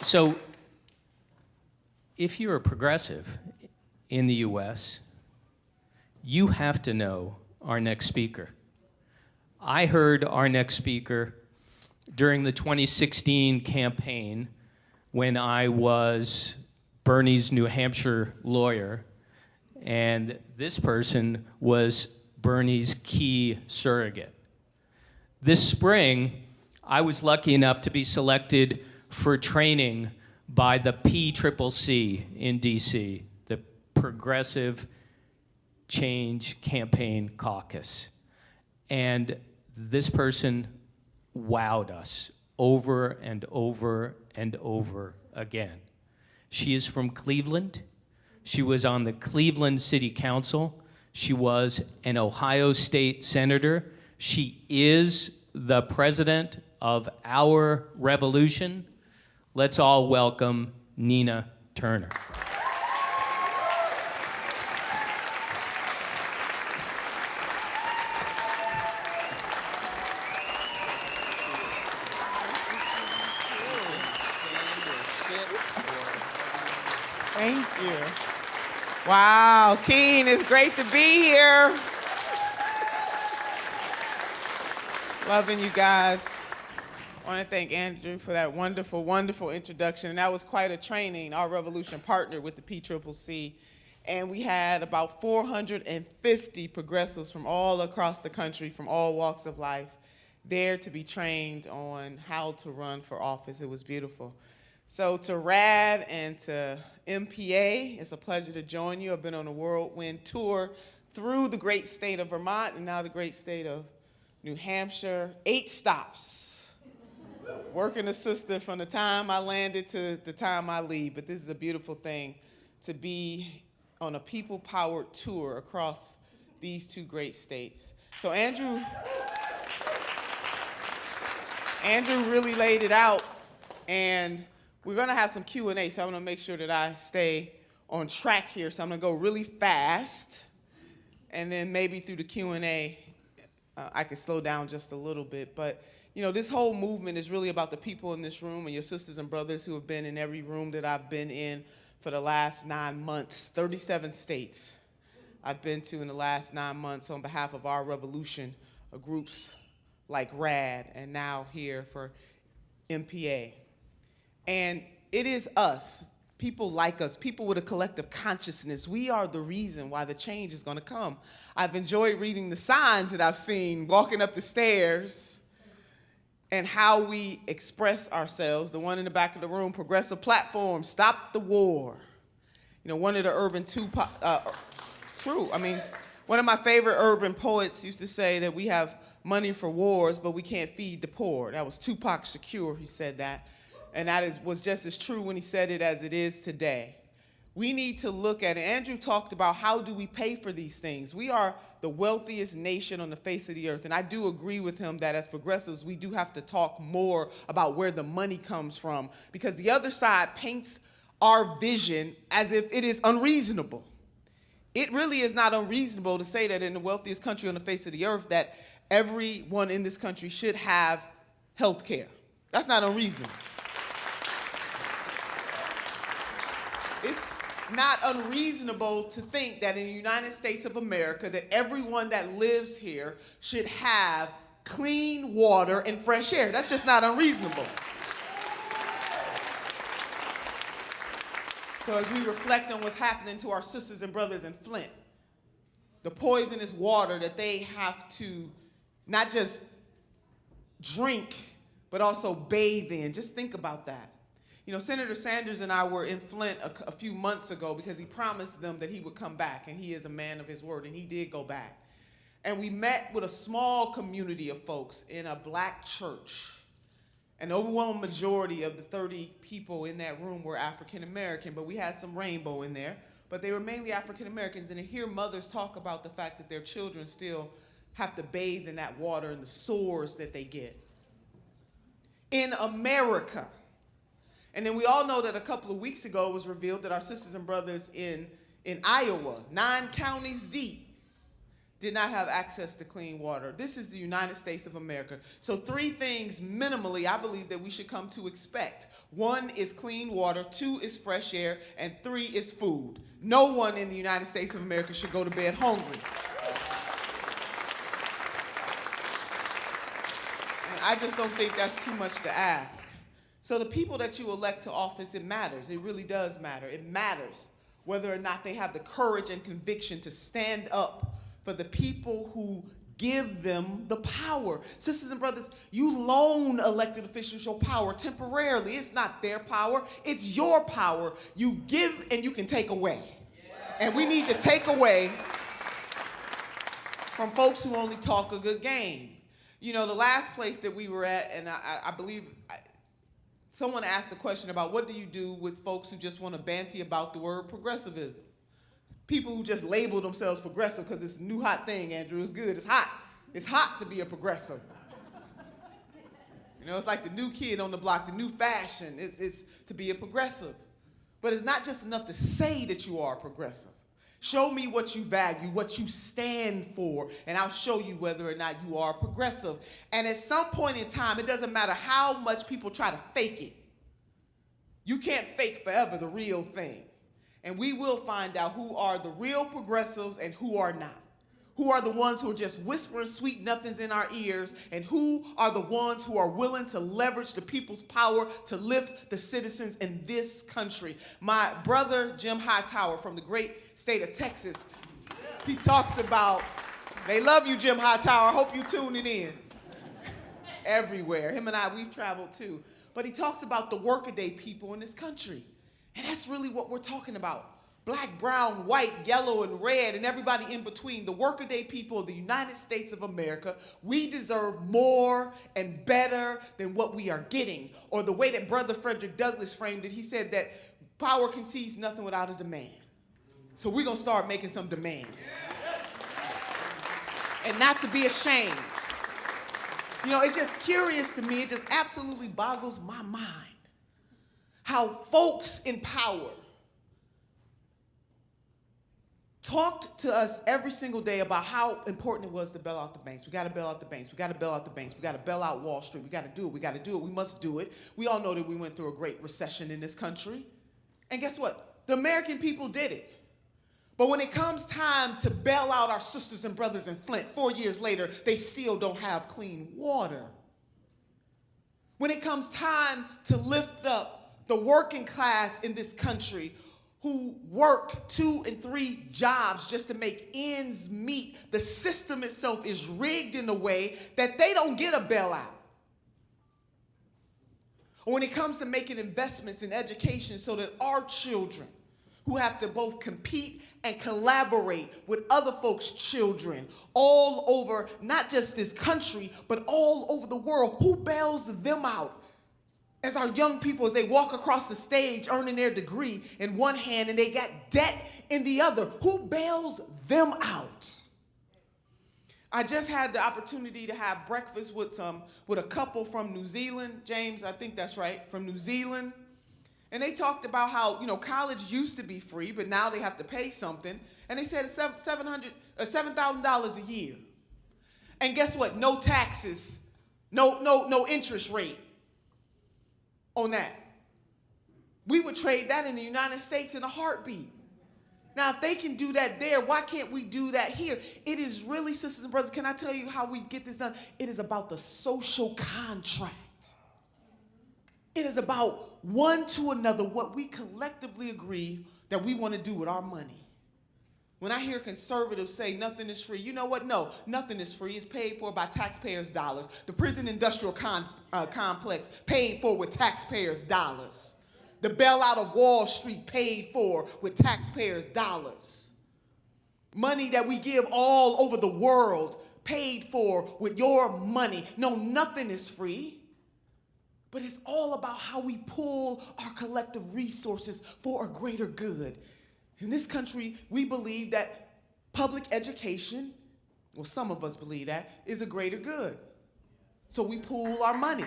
So if you're a progressive in the U.S., you have to know our next speaker. I heard our next speaker during the 2016 campaign when I was Bernie's New Hampshire lawyer, and this person was Bernie's key surrogate. This spring, I was lucky enough to be selected for training by the PCCC in DC, the Progressive Change Campaign Caucus. And this person wowed us over and over and over again. She is from Cleveland. She was on the Cleveland City Council. She was an Ohio State Senator. She is the president of our revolution. Let's all welcome Nina Turner. Thank you. Wow, Keen, it's great to be here. Loving you guys. I want to thank Andrew for that wonderful, wonderful introduction. And that was quite a training. Our revolution partnered with the PCCC. And we had about 450 progressives from all across the country, from all walks of life, there to be trained on how to run for office. It was beautiful. So to RAD and to MPA, it's a pleasure to join you. I've been on a whirlwind tour through the great state of Vermont and now the great state of New Hampshire. 8 stops. Working a sister from the time I landed to the time I leave. But this is a beautiful thing to be on a people-powered tour across these 2 great states. So Andrew really laid it out, and we're going to have some Q&A, so I'm going to make sure that I stay on track here. So I'm going to go really fast, and then maybe through the Q&A, I can slow down just a little bit. But, you know, this whole movement is really about the people in this room and your sisters and brothers who have been in every room that I've been in for the last 9 months. 37 states I've been to in the last 9 months on behalf of our revolution, groups like RAD, and now here for MPA. And it is us, people like us, people with a collective consciousness. We are the reason why the change is going to come. I've enjoyed reading the signs that I've seen walking up the stairs and how we express ourselves. The one in the back of the room, Progressive Platform, Stop the War. You know, one of the urban true. I mean, one of my favorite urban poets used to say that we have money for wars, but we can't feed the poor. That was Tupac Shakur, he said that. And that was just as true when he said it as it is today. We need to look at it. Andrew talked about how do we pay for these things. We are the wealthiest nation on the face of the earth. And I do agree with him that as progressives, we do have to talk more about where the money comes from, because the other side paints our vision as if it is unreasonable. It really is not unreasonable to say that in the wealthiest country on the face of the earth that everyone in this country should have health care. That's not unreasonable. It's not unreasonable to think that in the United States of America that everyone that lives here should have clean water and fresh air. That's just not unreasonable. So as we reflect on what's happening to our sisters and brothers in Flint, the poisonous water that they have to not just drink, but also bathe in, just think about that. You know, Senator Sanders and I were in Flint a few months ago because he promised them that he would come back, and he is a man of his word, and he did go back. And we met with a small community of folks in a black church. An overwhelming majority of the 30 people in that room were African American, but we had some rainbow in there. But they were mainly African Americans, and to hear mothers talk about the fact that their children still have to bathe in that water and the sores that they get. In America. And then we all know that a couple of weeks ago it was revealed that our sisters and brothers in Iowa, 9 counties deep, did not have access to clean water. This is the United States of America. So 3 things minimally I believe that we should come to expect. 1 is clean water, 2 is fresh air, and 3 is food. No one in the United States of America should go to bed hungry. And I just don't think that's too much to ask. So the people that you elect to office, it matters. It really does matter. It matters whether or not they have the courage and conviction to stand up for the people who give them the power. Sisters and brothers, you loan elected officials your power temporarily. It's not their power, it's your power. You give and you can take away. And we need to take away from folks who only talk a good game. You know, the last place that we were at, and I believe someone asked a question about what do you do with folks who just want to banty about the word progressivism? People who just label themselves progressive because it's a new hot thing, Andrew. It's good. It's hot. It's hot to be a progressive. You know, it's like the new kid on the block, the new fashion. It's to be a progressive. But it's not just enough to say that you are a progressive. Show me what you value, what you stand for, and I'll show you whether or not you are a progressive. And at some point in time, it doesn't matter how much people try to fake it. You can't fake forever the real thing. And we will find out who are the real progressives and who are not. Who are the ones who are just whispering sweet nothings in our ears, and who are the ones who are willing to leverage the people's power to lift the citizens in this country. My brother, Jim Hightower from the great state of Texas, he talks about, they love you, Jim Hightower. I hope you tuning in. Everywhere. Him and I, we've traveled too. But he talks about the workaday people in this country. And that's really what we're talking about. Black, brown, white, yellow, and red, and everybody in between. The workaday people of the United States of America, we deserve more and better than what we are getting. Or the way that Brother Frederick Douglass framed it, he said that power concedes nothing without a demand. So we're going to start making some demands. And not to be ashamed. You know, it's just curious to me. It just absolutely boggles my mind how folks in power talked to us every single day about how important it was to bail out the banks. We got to bail out the banks. We got to bail out the banks. We got to bail out Wall Street. We got to do it. We got to do it. We must do it. We all know that we went through a great recession in this country. And guess what? The American people did it. But when it comes time to bail out our sisters and brothers in Flint, 4 years later, they still don't have clean water. When it comes time to lift up the working class in this country who work 2 and 3 jobs just to make ends meet, the system itself is rigged in a way that they don't get a bailout. Or when it comes to making investments in education so that our children, who have to both compete and collaborate with other folks' children all over, not just this country, but all over the world, who bails them out? As our young people, as they walk across the stage earning their degree in one hand and they got debt in the other, who bails them out? I just had the opportunity to have breakfast with a couple from New Zealand. James, I think that's right, from New Zealand. And they talked about how, you know, college used to be free, but now they have to pay something. And they said it's $7,000 a year. And guess what? No taxes, no interest rate on that. We would trade that in the United States in a heartbeat. Now, if they can do that there, why can't we do that here? It is really, sisters and brothers, can I tell you how we get this done? It is about the social contract. It is about one to another what we collectively agree that we want to do with our money. When I hear conservatives say nothing is free, you know what? No, nothing is free. It's paid for by taxpayers' dollars. The prison industrial complex paid for with taxpayers' dollars. The bailout of Wall Street paid for with taxpayers' dollars. Money that we give all over the world paid for with your money. No, nothing is free. But it's all about how we pull our collective resources for a greater good. In this country, we believe that public education, well, some of us believe that, is a greater good. So we pool our money.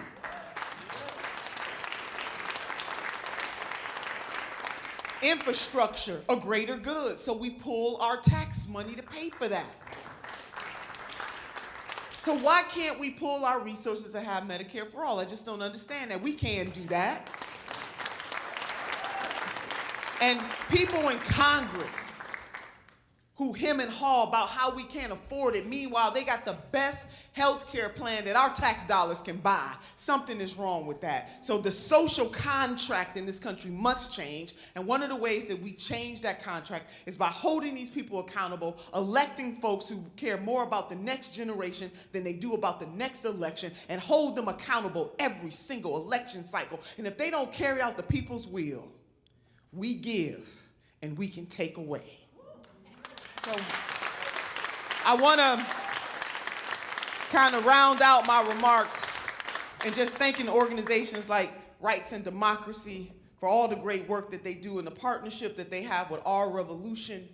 Infrastructure, a greater good. So we pool our tax money to pay for that. So why can't we pull our resources and have Medicare for all? I just don't understand that. We can do that. And people in Congress who hem and haw about how we can't afford it. Meanwhile, they got the best health care plan that our tax dollars can buy. Something is wrong with that. So the social contract in this country must change. And one of the ways that we change that contract is by holding these people accountable, electing folks who care more about the next generation than they do about the next election, and hold them accountable every single election cycle. And if they don't carry out the people's will, we give and we can take away. So I want to kind of round out my remarks and just thanking organizations like Rights and Democracy for all the great work that they do and the partnership that they have with Our Revolution.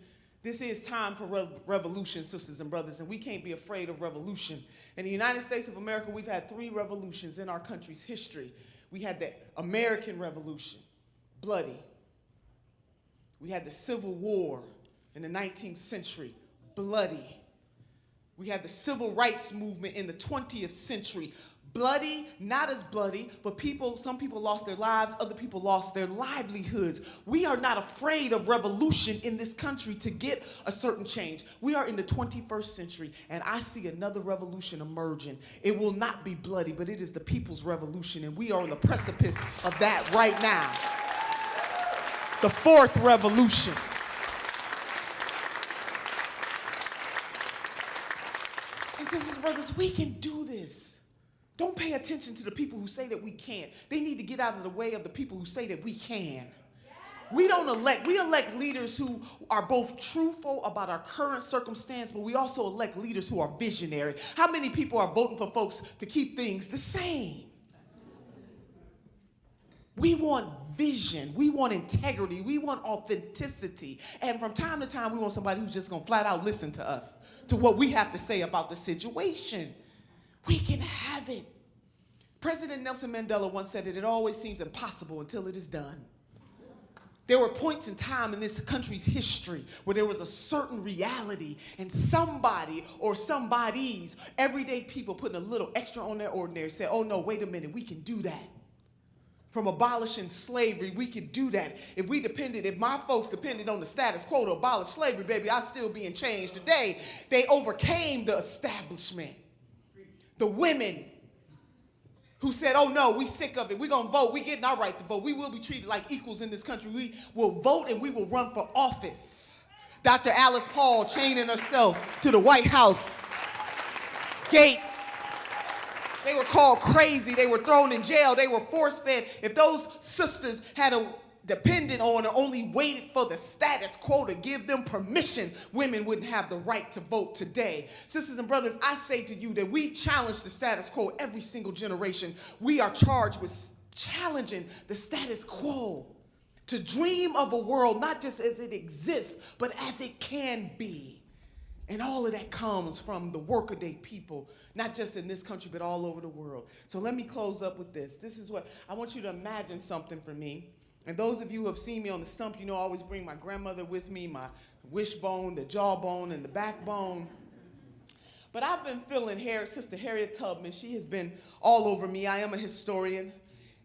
This is time for revolution, sisters and brothers, and we can't be afraid of revolution. In the United States of America, we've had 3 revolutions in our country's history. We had the American Revolution, bloody. We had the Civil War in the 19th century, bloody. We had the Civil Rights Movement in the 20th century, bloody, not as bloody, but some people lost their lives, other people lost their livelihoods. We are not afraid of revolution in this country to get a certain change. We are in the 21st century, and I see another revolution emerging. It will not be bloody, but it is the people's revolution, and we are on the precipice of that right now. The 4th revolution. And sisters and brothers, we can do this. Don't pay attention to the people who say that we can't. They need to get out of the way of the people who say that we can. We elect leaders who are both truthful about our current circumstance, but we also elect leaders who are visionary. How many people are voting for folks to keep things the same? We want vision, we want integrity, we want authenticity. And from time to time, we want somebody who's just gonna flat out listen to us, to what we have to say about the situation. We can have it. President Nelson Mandela once said that it always seems impossible until it is done. There were points in time in this country's history where there was a certain reality, and somebody or somebody's everyday people putting a little extra on their ordinary said, oh no, wait a minute, we can do that. From abolishing slavery, we could do that. If my folks depended on the status quo to abolish slavery, baby, I'd still be in chains today. They overcame the establishment. The women who said, oh no, we sick of it. We're going to vote. We're getting our right to vote. We will be treated like equals in this country. We will vote and we will run for office. Dr. Alice Paul chaining herself to the White House gate. They were called crazy. They were thrown in jail. They were force-fed. If those sisters had depended on or only waited for the status quo to give them permission, women wouldn't have the right to vote today. Sisters and brothers, I say to you that we challenge the status quo every single generation. We are charged with challenging the status quo, to dream of a world not just as it exists, but as it can be. And all of that comes from the workaday people, not just in this country, but all over the world. So let me close up with this. This is what I want you to imagine something for me. And those of you who have seen me on the stump, you know I always bring my grandmother with me, my wishbone, the jawbone, and the backbone. But I've been feeling Sister Harriet Tubman. She has been all over me. I am a historian.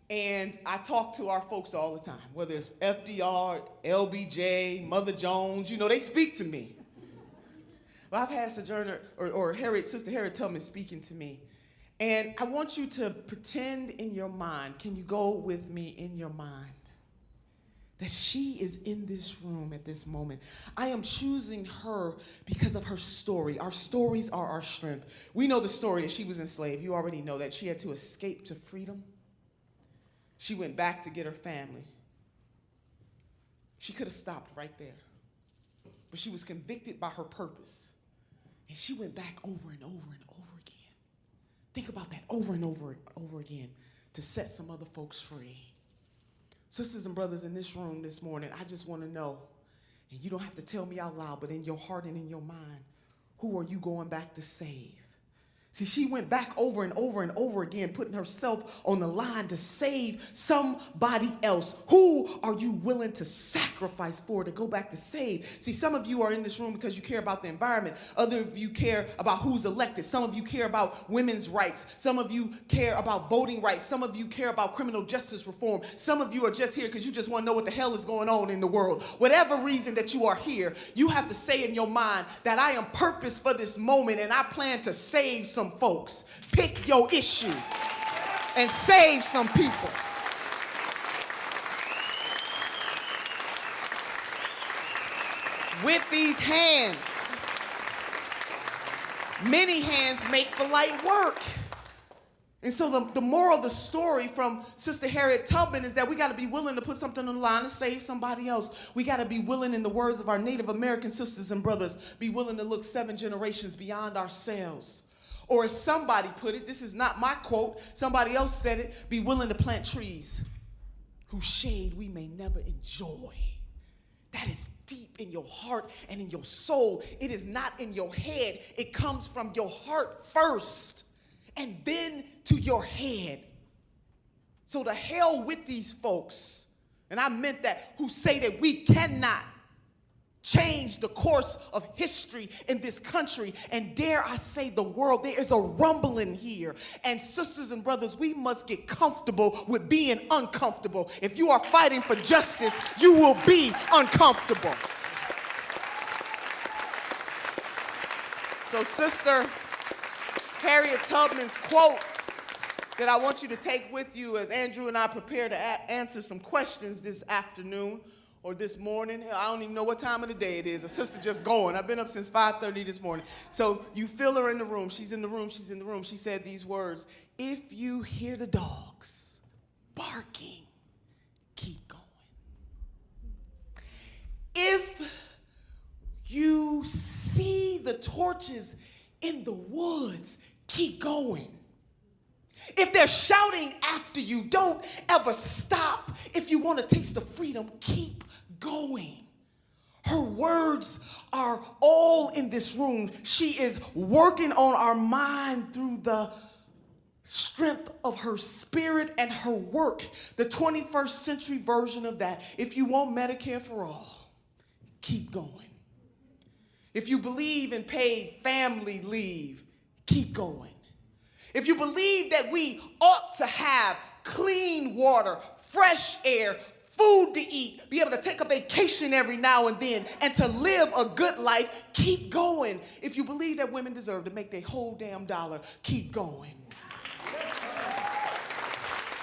And I talk to our folks all the time, whether it's FDR, LBJ, Mother Jones, they speak to me. Well, I've had Sister Harriet Tubman speaking to me. And I want you to pretend in your mind, can you go with me in your mind, that she is in this room at this moment. I am choosing her because of her story. Our stories are our strength. We know the story that she was enslaved. You already know that. She had to escape to freedom. She went back to get her family. She could have stopped right there. But she was convicted by her purpose. And she went back over and over and over again. Think about that, over and over again, to set some other folks free. Sisters and brothers in this room this morning, I just want to know, and you don't have to tell me out loud, but in your heart and in your mind, who are you going back to save? See, she went back over and over and over again, putting herself on the line to save somebody else. Who are you willing to sacrifice for to go back to save? See, some of you are in this room because you care about the environment. Other of you care about who's elected. Some of you care about women's rights. Some of you care about voting rights. Some of you care about criminal justice reform. Some of you are just here because you just want to know what the hell is going on in the world. Whatever reason that you are here, you have to say in your mind that I am purposed for this moment and I plan to save some folks. Pick your issue and save some people. With these hands, many hands make the light work. And so the moral of the story from Sister Harriet Tubman is that we got to be willing to put something on the line to save somebody else. We got to be willing, in the words of our Native American sisters and brothers, be willing to look 7 generations beyond ourselves. Or as somebody put it, this is not my quote, somebody else said it, be willing to plant trees whose shade we may never enjoy. That is deep in your heart and in your soul. It is not in your head. It comes from your heart first and then to your head. So to hell with these folks, and I meant that, who say that we cannot change the course of history in this country, and dare I say the world. There is a rumbling here. And sisters and brothers, we must get comfortable with being uncomfortable. If you are fighting for justice, you will be uncomfortable. So Sister Harriet Tubman's quote that I want you to take with you as Andrew and I prepare to answer some questions this afternoon or this morning. I don't even know what time of the day it is. A sister just going. I've been up since 5:30 this morning. So you feel her in the room. She's in the room. She's in the room. She said these words: if you hear the dogs barking, keep going. If you see the torches in the woods, keep going. If they're shouting after you, don't ever stop. If you want to taste the freedom, keep going. Her words are all in this room. She is working on our mind through the strength of her spirit and her work. The 21st century version of that. If you want Medicare for all, keep going. If you believe in paid family leave, keep going. If you believe that we ought to have clean water, fresh air, food to eat, be able to take a vacation every now and then, and to live a good life, keep going. If you believe that women deserve to make their whole damn dollar, keep going.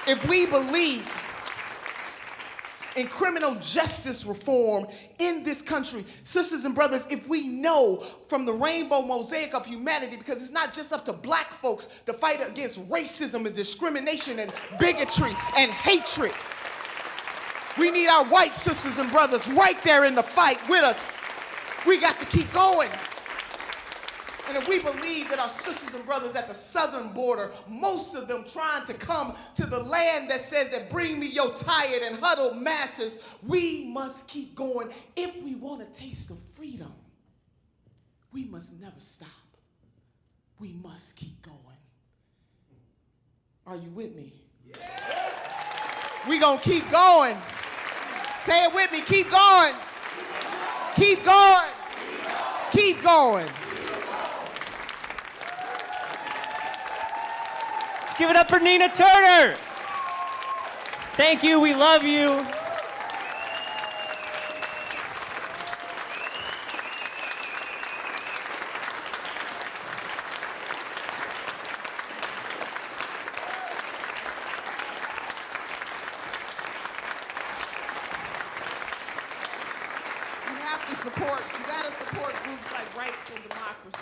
If we believe in criminal justice reform in this country, sisters and brothers, if we know from the rainbow mosaic of humanity, because it's not just up to black folks to fight against racism and discrimination and bigotry and hatred. We need our white sisters and brothers right there in the fight with us. We got to keep going. And if we believe that our sisters and brothers at the southern border, most of them trying to come to the land that says that bring me your tired and huddled masses, we must keep going. If we want to taste of freedom, we must never stop. We must keep going. Are you with me? Yeah. We gonna keep going. Say it with me, keep going. Keep going. Keep going. Give it up for Nina Turner. Thank you. We love you. You gotta support groups like Right for Democracy.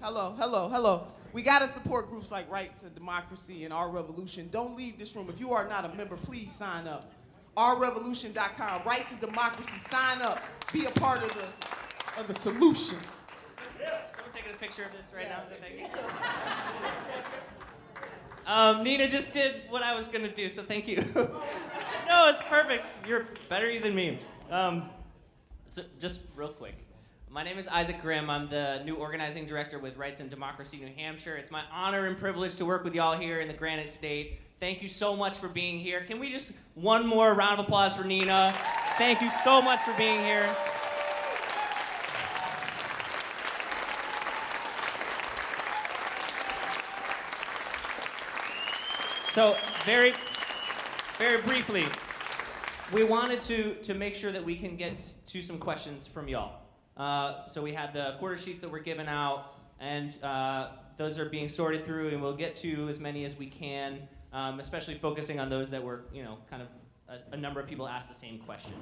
Hello. We got to support groups like Rights and Democracy and Our Revolution. Don't leave this room. If you are not a member, please sign up. OurRevolution.com. Rights and Democracy. Sign up. Be a part of the solution. Someone taking a picture of this right now. Nina just did what I was going to do, so thank you. No, it's perfect. You're better than me. So just real quick. My name is Isaac Grimm. I'm the new organizing director with Rights and Democracy New Hampshire. It's my honor and privilege to work with y'all here in the Granite State. Thank you so much for being here. Can we just one more round of applause for Nina? Thank you so much for being here. So very briefly, we wanted to make sure that we can get to some questions from y'all. So we had the quarter sheets that were given out, and those are being sorted through, and we'll get to as many as we can, especially focusing on those that were, kind of a number of people asked the same question.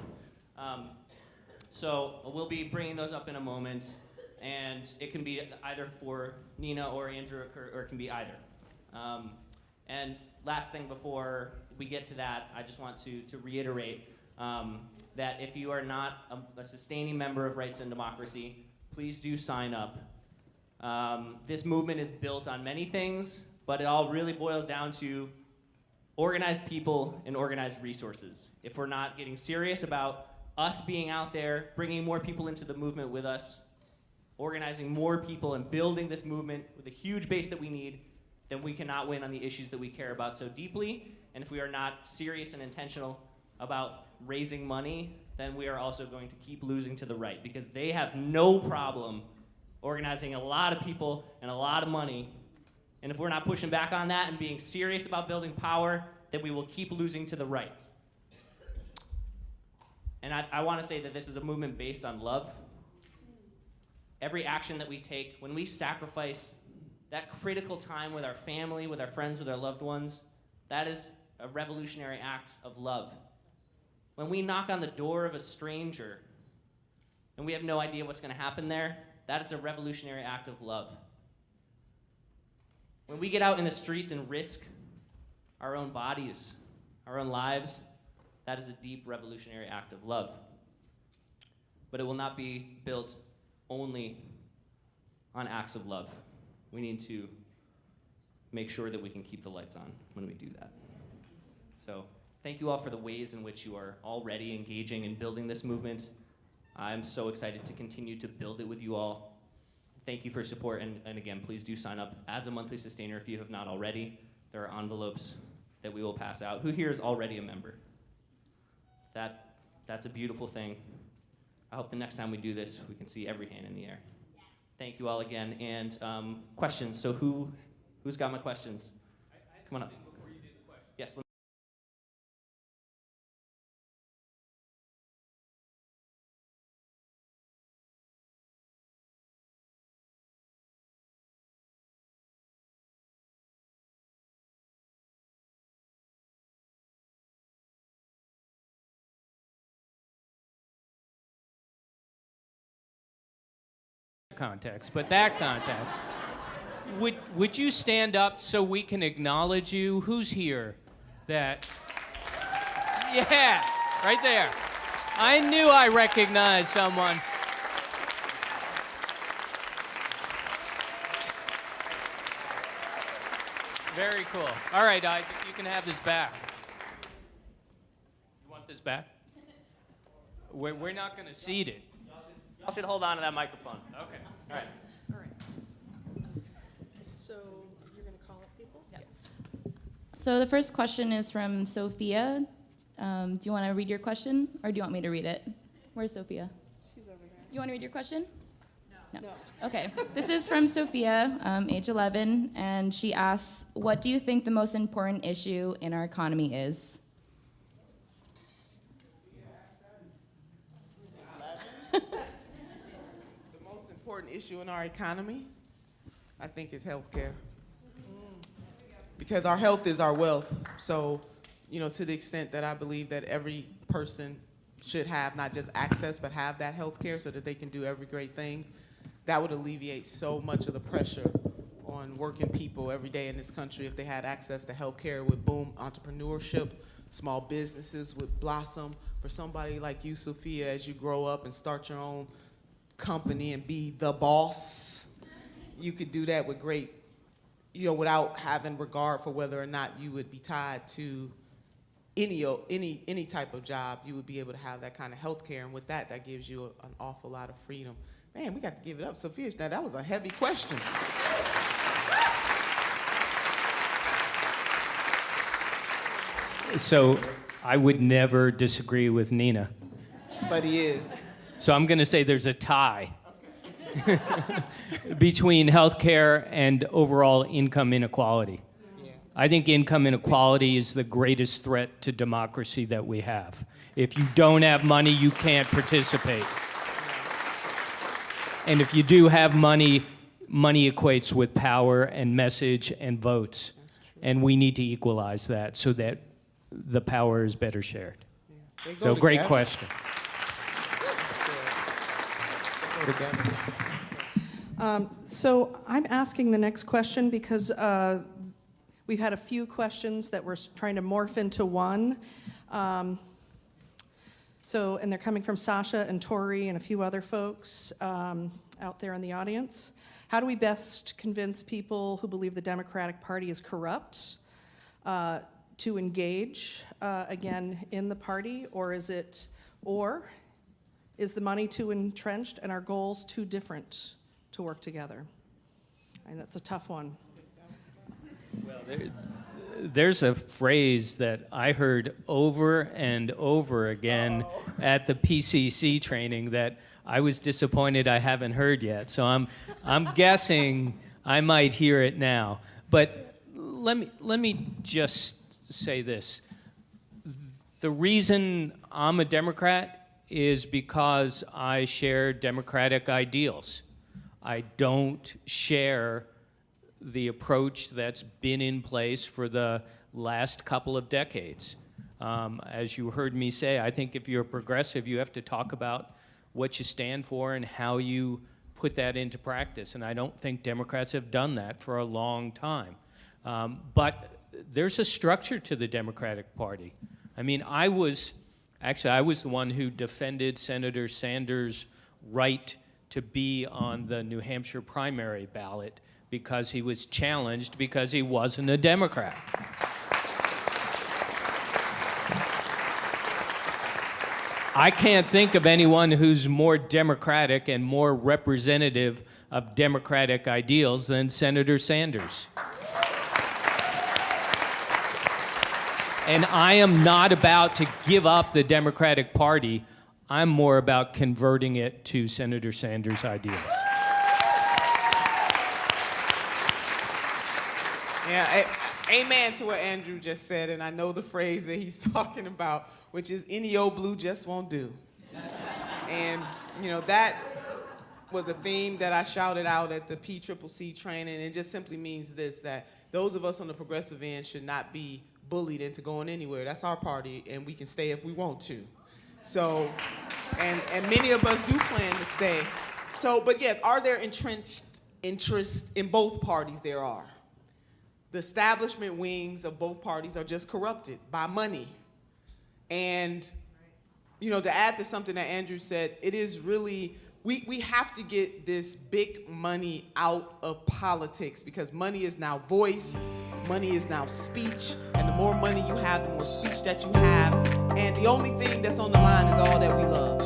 So we'll be bringing those up in a moment, and it can be either for Nina or Andrew, or it can be either. And last thing before we get to that, I just want to reiterate that if you are not a sustaining member of Rights and Democracy, please do sign up. This movement is built on many things, but it all really boils down to organized people and organized resources. If we're not getting serious about us being out there, bringing more people into the movement with us, organizing more people and building this movement with a huge base that we need, then we cannot win on the issues that we care about so deeply. And if we are not serious and intentional about raising money, then we are also going to keep losing to the right, because they have no problem organizing a lot of people and a lot of money. And if we're not pushing back on that and being serious about building power, then we will keep losing to the right. And I want to say that this is a movement based on love. Every action that we take, when we sacrifice that critical time with our family, with our friends, with our loved ones, that is a revolutionary act of love. When we knock on the door of a stranger and we have no idea what's going to happen there, that is a revolutionary act of love. When we get out in the streets and risk our own bodies, our own lives, that is a deep revolutionary act of love. But it will not be built only on acts of love. We need to make sure that we can keep the lights on when we do that. So thank you all for the ways in which you are already engaging and building this movement. I'm so excited to continue to build it with you all. Thank you for your support, and again, please do sign up as a monthly sustainer if you have not already. There are envelopes that we will pass out. Who here is already a member? That's a beautiful thing. I hope the next time we do this, we can see every hand in the air. Yes. Thank you all again. And questions. So who's got my questions? Come on up. Before you do the question. Yes. Context, but that context. Would you stand up so we can acknowledge you? Who's here? That. Yeah, right there. I knew I recognized someone. Very cool. All right, Isaac, you can have this back. You want this back? We're not going to cede it. Y'all should hold on to that microphone. Okay. All right. All right. So you're going to call up people? Yep. So the first question is from Sophia. Do you want to read your question, or do you want me to read it? Where's Sophia? She's over there. Do you want to read your question? No. Okay. This is from Sophia, age 11, and she asks, what do you think the most important issue in our economy is? The most important issue in our economy, I think, is healthcare. Because our health is our wealth. So, to the extent that I believe that every person should have not just access, but have that healthcare so that they can do every great thing, that would alleviate so much of the pressure on working people every day in this country if they had access to healthcare. Would boom entrepreneurship, small businesses would blossom. For somebody like you, Sophia, as you grow up and start your own company and be the boss, you could do that with great, without having regard for whether or not you would be tied to any type of job. You would be able to have that kind of health care, and with that gives you an awful lot of freedom. Man, we got to give it up. Sophia, now that was a heavy question. So I would never disagree with Nina. But he is. So I'm going to say there's a tie between healthcare and overall income inequality. Yeah. I think income inequality is the greatest threat to democracy that we have. If you don't have money, you can't participate. And if you do have money, money equates with power and message and votes. And we need to equalize that so that the power is better shared. They go So great together. question. They go together. So I'm asking the next question because we've had a few questions that we're trying to morph into one. And they're coming from Sasha and Tori and a few other folks out there in the audience. How do we best convince people who believe the Democratic Party is corrupt to engage again in the party, or is the money too entrenched and our goals too different to work together? And that's a tough one. Well, there's a phrase that I heard over and over again at the PCC training that I was disappointed I haven't heard yet. So I'm guessing I might hear it now. But let me just say this. The reason I'm a Democrat is because I share democratic ideals. I don't share the approach that's been in place for the last couple of decades. As you heard me say, I think if you're a progressive, you have to talk about what you stand for and how you put that into practice. And I don't think Democrats have done that for a long time. But there's a structure to the Democratic Party. I mean, I was the one who defended Senator Sanders' right to be on the New Hampshire primary ballot because he was challenged because he wasn't a Democrat. I can't think of anyone who's more democratic and more representative of democratic ideals than Senator Sanders. And I am not about to give up the Democratic Party. I'm more about converting it to Senator Sanders' ideals. Yeah, amen to what Andrew just said, and I know the phrase that he's talking about, which is any old blue just won't do. And, that was a theme that I shouted out at the PCCC training, and it just simply means this, that those of us on the progressive end should not be bullied into going anywhere. That's our party, and we can stay if we want to. So, and many of us do plan to stay. So, but yes, are there entrenched interests in both parties? There are. The establishment wings of both parties are just corrupted by money. And, to add to something that Andrew said, it is really, we have to get this big money out of politics because money is now voice, money is now speech, and the more money you have, the more speech that you have. And the only thing that's on the line is all that we love.